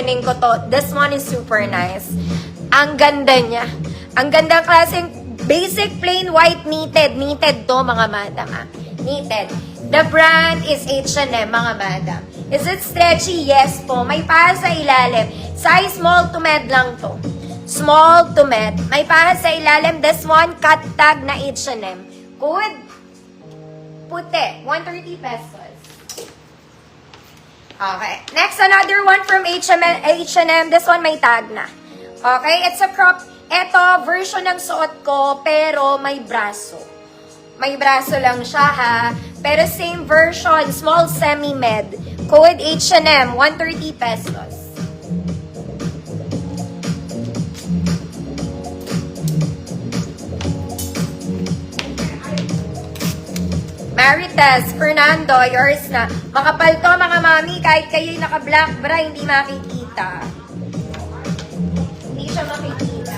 kukunin ko to. This one is super nice. Ang ganda niya. Ang ganda klaseng basic plain white knitted. Knitted to mga madam. Knitted. The brand is H&M mga madam. Is it stretchy? Yes po. May paha sa ilalim. Size small to med lang to. Small to med. May paha sa ilalim. This one, cut tag na H&M. Good. Puti. 130 pesos. Okay. Next, another one from H&M. This one may tag na. Okay. It's a crop. Ito, version ng suot ko, pero may braso. May braso lang siya ha. Pero same version. Small semi-med. Code H&M. 130 pesos. Marites, Fernando, yours na. Makapal to mga mami, kahit kayo'y naka-black bra, hindi makikita. Hindi siya makikita.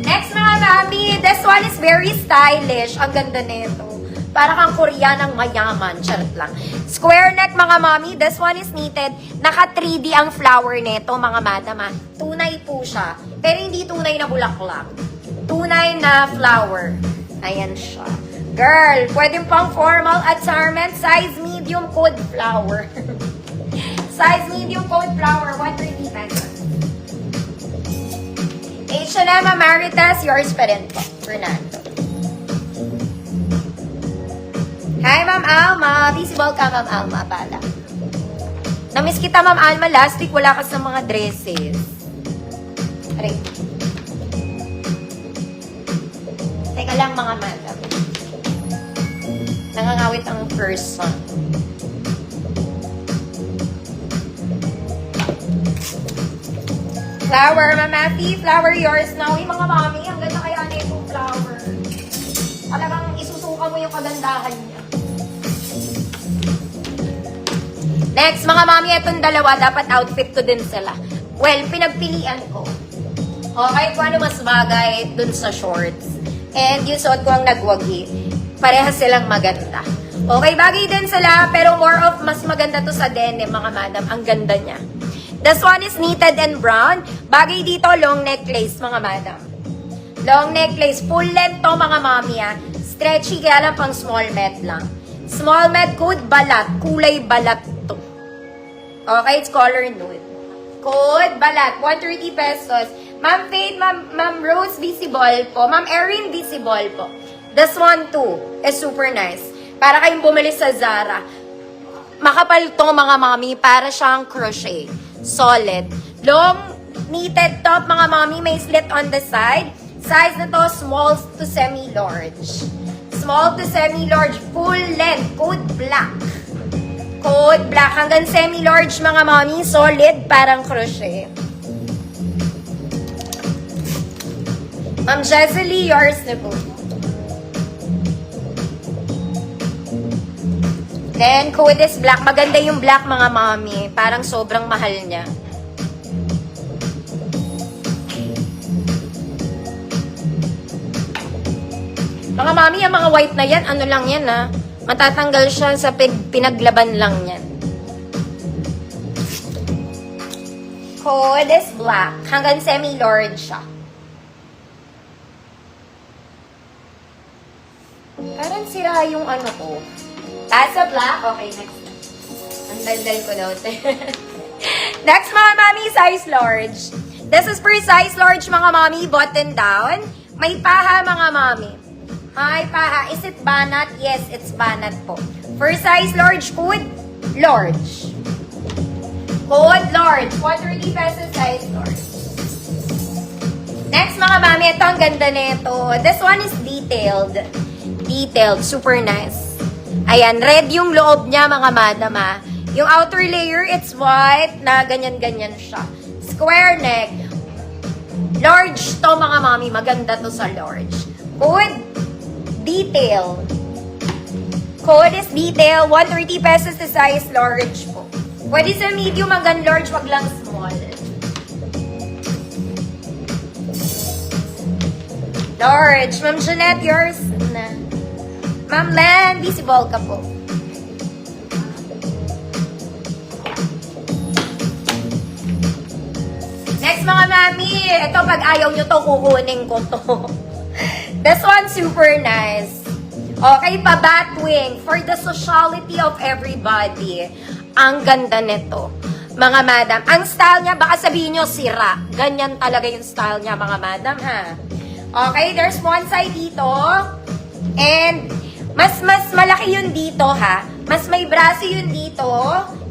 Next mga mami, this one is very stylish. Ang ganda nito. Para kang Koreanang mayaman. Charot lang. Square neck mga mami, this one is knitted. Naka 3D ang flower nito mga madam. Tunay po siya. Pero hindi tunay na bulaklak. Tunay na flower. Ayan siya. Girl, pwedeng pang formal at garment. Size medium code flower. Size medium code flower. 130 pesos. H&M Amaritas, yours pa rin po. Fernando. Hi, Ma'am Alma. Visible ka, Ma'am Alma, pala. Namiss kita, Ma'am Alma. Last week, wala ka sa mga dresses. Aray. Teka lang, mga madam. Nangangawit ang person. Flower, Mamati. Flower yours now. Uy, mga mami, ang ganda kaya na itong flower. Talagang isusuka mo yung kagandahan niya. Next, mga mami, itong dalawa, dapat outfit ko din sila. Well, pinagpilian ko. Okay, kung ano mas bagay dun sa shorts. And yung suot ko ang nagwagi. Parehas silang maganda. Okay, bagay din sila, pero more of mas maganda to sa denim, mga madam. Ang ganda niya. This one is knitted and brown. Bagay dito, long necklace, mga madam. Long necklace. Full length to, mga mami, Stretchy, kaya lang pang small med lang. Small med, code balat. Kulay balat to. Okay, it's color nude. Code balat. 130 pesos. Ma'am Faith, Ma'am Rose, visible po. Ma'am Erin, visible po. This one too is super nice. Para kayong bumili sa Zara. Makapal to mga mami, para siyang crochet. Solid. Long knitted top mga mami, may slit on the side. Size na to, small to semi-large. Small to semi-large, full length, code black. Code black, hanggang semi-large mga mami, solid, parang crochet. Ma'am Jesselie, yours na po. Then, code is black. Maganda yung black, mga mami. Parang sobrang mahal niya. Mga mami, yung mga white na yan, ano lang yan, matatanggal siya sa pinaglaban lang yan. Code is black. Hanggang semi-large siya. Parang sira yung ano ko. Tasa black. Okay, next. Ang daldal ko daw. Next, mga mami, size large. This is for size large, mga mami, button down. May paha, mga mami. Hi, paha. Is it banat? Yes, it's banat po. For size large, code large. Code large. 130 pesos size large. Next, mga mami, ito ang ganda nito. This one is detailed. Detailed. Super nice. Ayan, red yung loob niya, mga madam, Yung outer layer, it's white, na ganyan-ganyan siya. Square neck. Large to, mga mami. Maganda to sa large. Code, detail. Code is detail. 130 pesos sa size large po. Pwede sa medium hanggang large, wag lang small. Large. Ma'am Jeanette, yours na. Ma'am Len, visible ka po. Next, mga mami. Ito, pag ayaw nyo to, kukunin ko to. This one, super nice. Okay, pa Batwing. For the sociality of everybody. Ang ganda nito. Mga madam. Ang style niya, baka sabihin nyo, sira. Ganyan talaga yung style niya, mga madam, ha? Okay, there's one side dito. And, mas malaki yun dito, ha? Mas may braso yun dito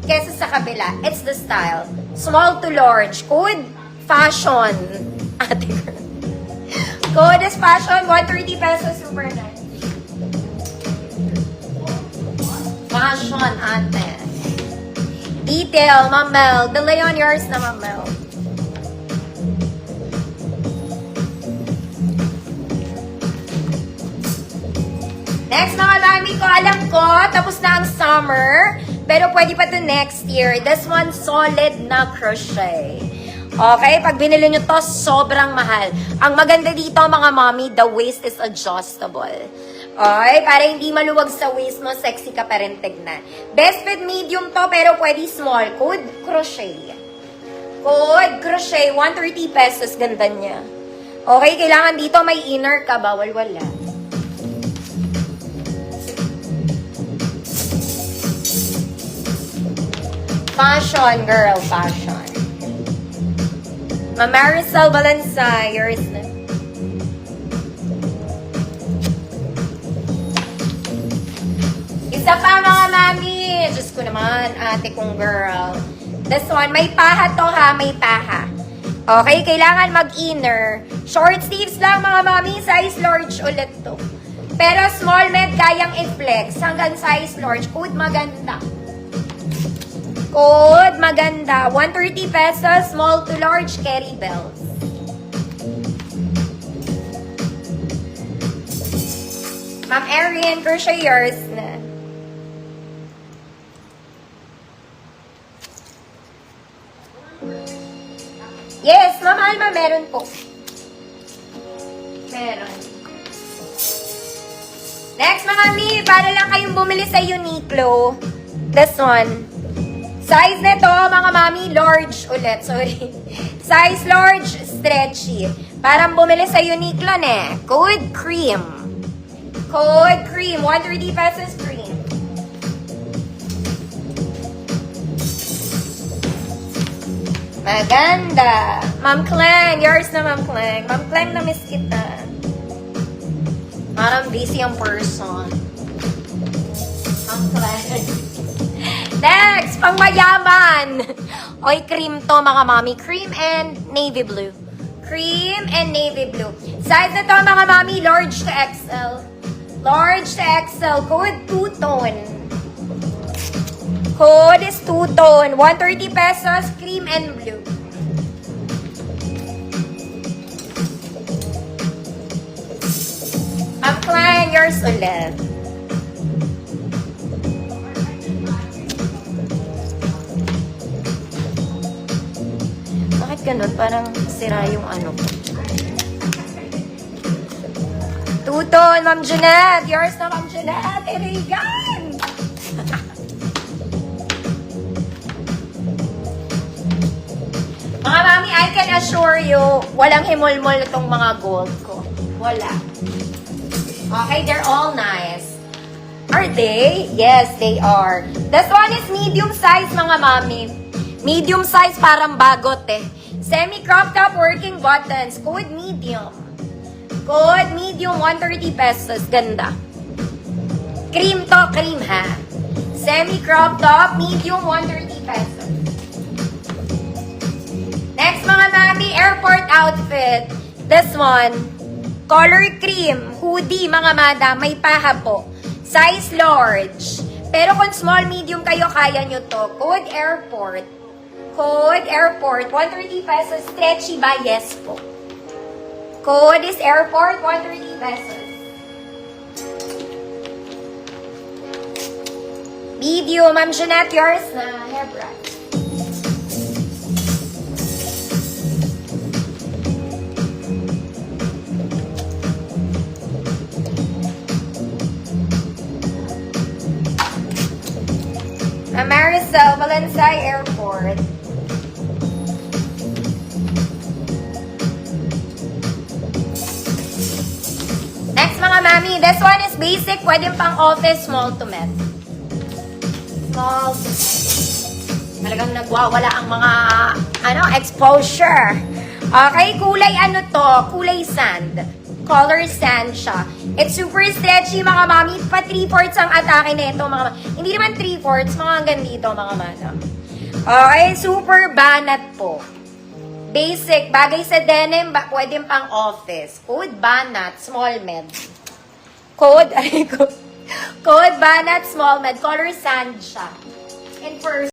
kesa sa kabila. It's the style. Small to large. Code, fashion. Ate girl. Code is fashion. 130 pesos. Super nice. Fashion, ate. Detail, Ma'am Mel. Delay on yours na, Ma'am Mel. Next, mga mami ko, alam ko, tapos na ang summer, pero pwede pa to next year. This one, solid na crochet. Okay, pag binili nyo to, sobrang mahal. Ang maganda dito, mga mami, the waist is adjustable. Okay, para hindi maluwag sa waist mo, sexy ka pa rin tignan. Best fit medium to, pero pwede small. Code crochet. Code crochet, 130 pesos, ganda niya. Okay, kailangan dito may inner ka, bawal wala. Fashion, girl, fashion. Marisol Balanza, yours na. Isa pa, mga mami. Diyos ko naman, ate kong girl. This one, may paha to ha, may paha. Okay, kailangan mag-inner. Short sleeves lang, mga mami. Size large ulit to. Pero small med, kayang i-flex. Hanggang size large. Code maganda. Code, maganda. 130 pesos, small to large, carry bells. Ma'am Erin, crochet yours na. Yes, Ma'am Alma, meron po. Meron. Next, mga mi, para lang kayong bumili sa Uniqlo. This one. Size nito, mga mami, large ulit. Sorry. Size large, stretchy. Parang bumili sa Uniqlo, eh. Code cream. Code cream. 130 pesos cream. Maganda. Ma'am Clang. Yours na, Ma'am Clang. Ma'am Clang, na-miss kita. Parang busy ang person. Ma'am Clang. Next, pang mayaman. Oy, cream to, mga mami. Cream and navy blue. Cream and navy blue. Size na to, mga mami, large to XL. Large to XL. Code 2-tone. Code is 2-tone. 130 pesos, cream and blue. Ma'am Klein, yours ulit. Ganun, parang sira yung ano ko. Tuton, Ma'am Jeanette. Yours na, Ma'am Jeanette. Regan. Mga mami, I can assure you, walang himol-mol itong mga gold ko. Wala. Okay, they're all nice. Are they? Yes, they are. This one is medium size, mga mami. Medium size, parang bagot eh. Semi-crop top working buttons. Code medium. Code medium, 130 pesos. Ganda. Cream to, cream ha. Semi-crop top, medium, 130 pesos. Next, mga mami, airport outfit. This one, color cream, hoodie, mga madam, may paha po. Size large. Pero kung small, medium kayo, kaya nyo to. Code airport. Code airport, 130 pesos. Stretchy ba? Yes po. Code is airport, 130 pesos. Video, Ma'am Jeanette, yours na. Hairbrush. Marisol, Valencia Airport. mami, this one is basic. Pwede pang office, small to med. Small. Talagang nagwawala ang mga, exposure. Okay, kulay ano to? Kulay sand. Color sand siya. It's super stretchy, mga mami. Pa 3/4 ang atake na ito, mga mami. Hindi naman 3/4, mga hanggang dito, mga madam. Okay, super banat po. Basic, bagay sa denim, pwede pang office. Code banat, small med. Code banat, small med. Color sand siya. In person.